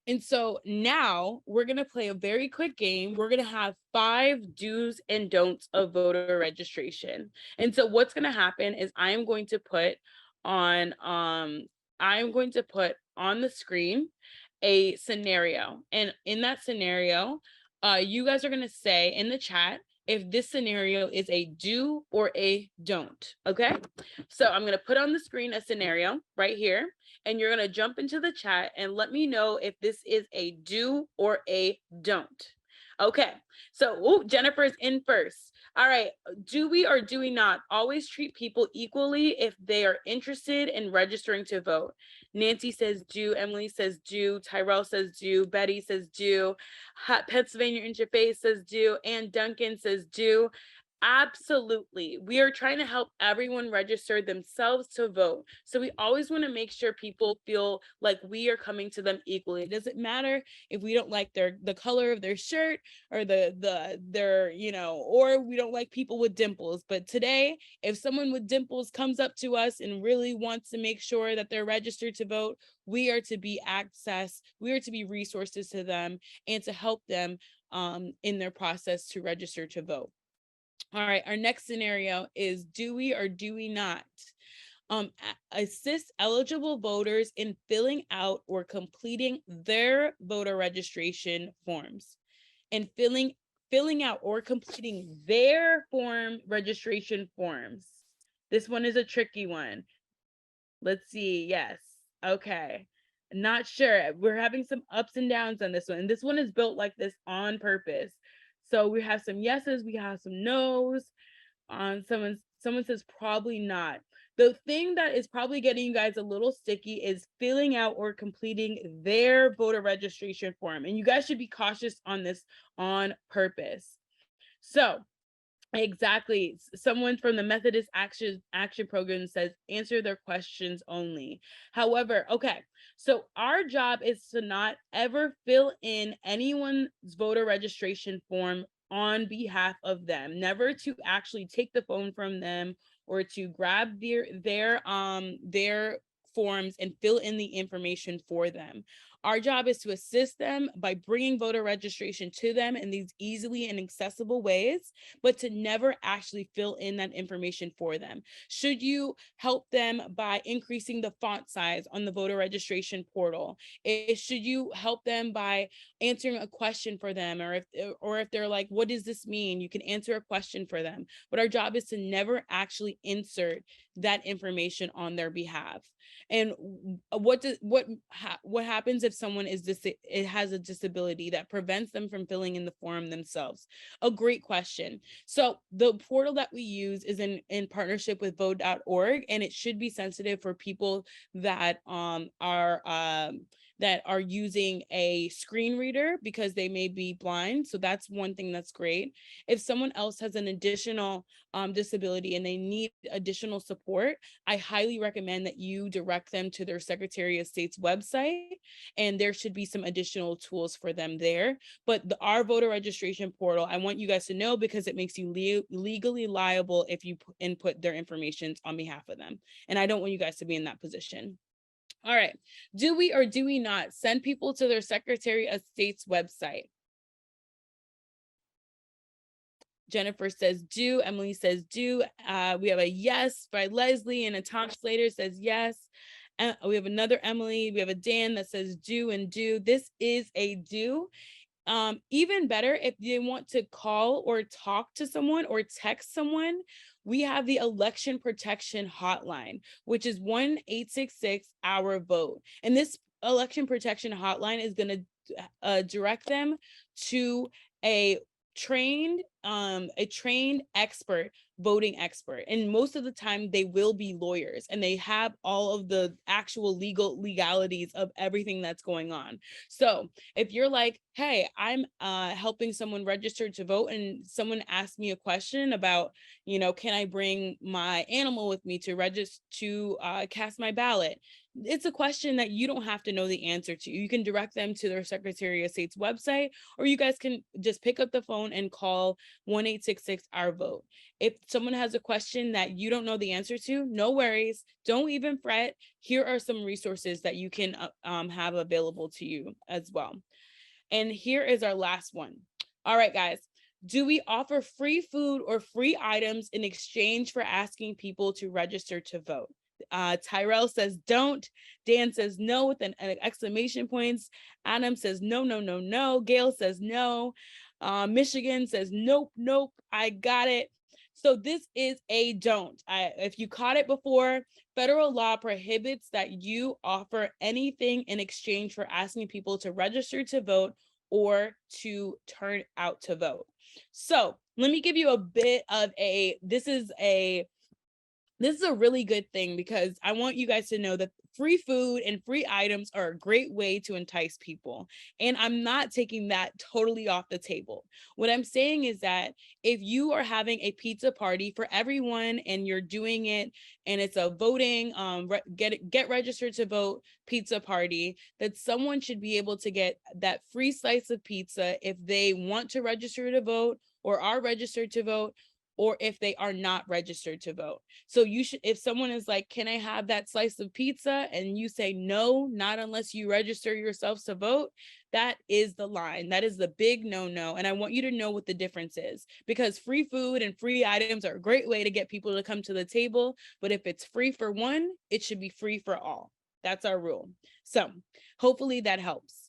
And so now we're going to play a very quick game. We're going to have 5 do's and don'ts of voter registration. And so what's going to happen is on I'm going to put on the screen a scenario. And in that scenario, you guys are going to say in the chat if this scenario is a do or a don't. Okay. So I'm going to put on the screen a scenario right here, and you're going to jump into the chat and let me know if this is a do or a don't. Okay. So, Jennifer's in first. All right. Do we or do we not always treat people equally if they are interested in registering to vote? Nancy says do. Emily says do. Tyrell says do. Betty says do. Pennsylvania Interface says do. And Duncan says do. Absolutely. We are trying to help everyone register themselves to vote. So we always want to make sure people feel like we are coming to them equally. It doesn't matter if we don't like the color of their shirt or their, or we don't like people with dimples. But today, if someone with dimples comes up to us and really wants to make sure that they're registered to vote, we are to be resources to them and to help them in their process to register to vote. All right, our next scenario is do we or do we not assist eligible voters in filling out or completing their voter registration forms? And filling out or completing their registration forms. This one is a tricky one. Let's see. Yes. Okay. Not sure. We're having some ups and downs on this one. And this one is built like this on purpose. So we have some yeses, we have some nos. Someone says probably not. The thing that is probably getting you guys a little sticky is filling out or completing their voter registration form. And you guys should be cautious on this on purpose. So exactly. Someone from the Methodist Action Program says answer their questions only. However, okay, so our job is to not ever fill in anyone's voter registration form on behalf of them, never to actually take the phone from them or to grab their forms and fill in the information for them. Our job is to assist them by bringing voter registration to them in these easily and accessible ways, but to never actually fill in that information for them. Should you help them by increasing the font size on the voter registration portal? Should you help them by answering a question for them? Or if they're like, what does this mean? You can answer a question for them. But our job is to never actually insert that information on their behalf. And what happens if someone has a disability that prevents them from filling in the form themselves? A great question. So the portal that we use is in partnership with vote.org, and it should be sensitive for people that are using a screen reader because they may be blind. So that's one thing that's great. If someone else has an additional disability and they need additional support, I highly recommend that you direct them to their Secretary of State's website, and there should be some additional tools for them there. But our voter registration portal, I want you guys to know because it makes you legally liable if you input their information on behalf of them. And I don't want you guys to be in that position. All right. Do we or do we not send people to their Secretary of State's website? Jennifer says do. Emily says do. We have a yes by Leslie, and a Tom Slater says yes. We have another Emily. We have a Dan that says do and do. This is a do. Even better, if they want to call or talk to someone or text someone, we have the election protection hotline, which is 1-866-OUR-VOTE. And this election protection hotline is going to direct them to a trained voting expert, and most of the time they will be lawyers and they have all of the actual legalities of everything that's going on. So if you're like, hey, I'm helping someone register to vote, and someone asked me a question about, can I bring my animal with me to register to cast my ballot? It's a question that you don't have to know the answer to. You can direct them to their Secretary of State's website, or you guys can just pick up the phone and call 1-866-OUR-VOTE. If someone has a question that you don't know the answer to, no worries. Don't even fret. Here are some resources that you can have available to you as well. And here is our last one. All right, guys. Do we offer free food or free items in exchange for asking people to register to vote? Tyrell says don't. Dan says no with an exclamation points. Adam says no, no, no, no. Gail says no. Michigan says nope, nope. I got it. So this is a don't. If you caught it before, federal law prohibits that you offer anything in exchange for asking people to register to vote or to turn out to vote. So let me give you a bit of this is a really good thing, because I want you guys to know that free food and free items are a great way to entice people. And I'm not taking that totally off the table. What I'm saying is that if you are having a pizza party for everyone and you're doing it and it's a voting, get registered to vote pizza party, that someone should be able to get that free slice of pizza if they want to register to vote or are registered to vote, or if they are not registered to vote. So you should, if someone is like, can I have that slice of pizza? And you say, no, not unless you register yourselves to vote. That is the line. That is the big no-no. And I want you to know what the difference is, because free food and free items are a great way to get people to come to the table. But if it's free for one, it should be free for all. That's our rule. So hopefully that helps.